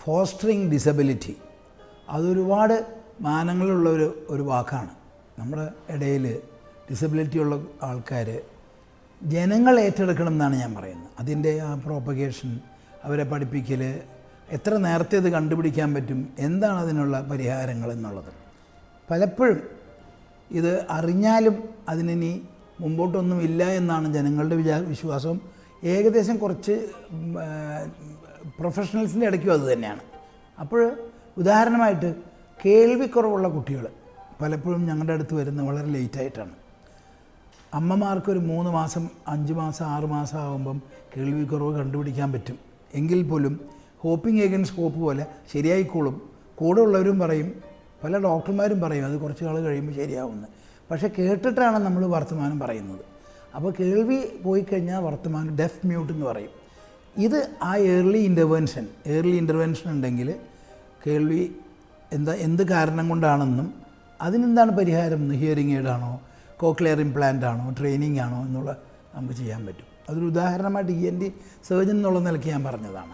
Fostering disability അതൊരുപാട് മാനങ്ങളുള്ള ഒരു വാക്കാണ്. നമ്മുടെ ഇടയിൽ ഡിസബിലിറ്റി ഉള്ള ആൾക്കാർ ജനങ്ങൾ ഏറ്റെടുക്കണം എന്നാണ് ഞാൻ പറയുന്നത്. അതിൻ്റെ ആ പ്രോപ്പഗേഷൻ, അവരെ പഠിപ്പിക്കൽ, എത്ര നേരത്തെ ഇത് കണ്ടുപിടിക്കാൻ പറ്റും, എന്താണ് അതിനുള്ള പരിഹാരങ്ങൾ എന്നുള്ളത്. പലപ്പോഴും ഇത് അറിഞ്ഞാലും അതിനി മുമ്പോട്ടൊന്നുമില്ല എന്നാണ് ജനങ്ങളുടെ വിശ്വാസം. ഏകദേശം കുറച്ച് പ്രൊഫഷണൽസിൻ്റെ ഇടയ്ക്കും അത് തന്നെയാണ്. അപ്പോൾ ഉദാഹരണമായിട്ട് കേൾവിക്കുറവുള്ള കുട്ടികൾ പലപ്പോഴും ഞങ്ങളുടെ അടുത്ത് വരുന്നത് വളരെ ലേറ്റായിട്ടാണ്. അമ്മമാർക്കൊരു 3 മാസം 5 മാസം 6 മാസം ആകുമ്പം കേൾവിക്കുറവ് കണ്ടുപിടിക്കാൻ പറ്റും. എങ്കിൽ പോലും ഹോപ്പിംഗ് എഗൻസ്റ്റ് ഹോപ്പ് പോലെ ശരിയായിക്കോളും. കൂടെ ഉള്ളവരും പറയും, പല ഡോക്ടർമാരും പറയും അത് കുറച്ച് നാൾ കഴിയുമ്പോൾ ശരിയാവുമെന്ന്. പക്ഷേ കേട്ടിട്ടാണ് നമ്മൾ വർത്തമാനം പറയുന്നത്. അപ്പോൾ കേൾവി പോയി കഴിഞ്ഞാൽ വർത്തമാനം ഡെഫ് മ്യൂട്ട് എന്ന് പറയും. ഇത് ആ ഏർലി ഇൻ്റർവെൻഷൻ ഉണ്ടെങ്കിൽ കേൾവി എന്ത് കാരണം കൊണ്ടാണെന്നും അതിനെന്താണ് പരിഹാരം, ഹിയറിംഗ് എയ്ഡാണോ, കോക്ലിയർ ഇംപ്ലാന്റ് ആണോ, ട്രെയിനിങ് ആണോ എന്നുള്ള നമുക്ക് ചെയ്യാൻ പറ്റും. അതൊരു ഉദാഹരണമായിട്ട് ENT സർജൻ എന്നുള്ള നിലയ്ക്ക് ഞാൻ പറഞ്ഞതാണ്.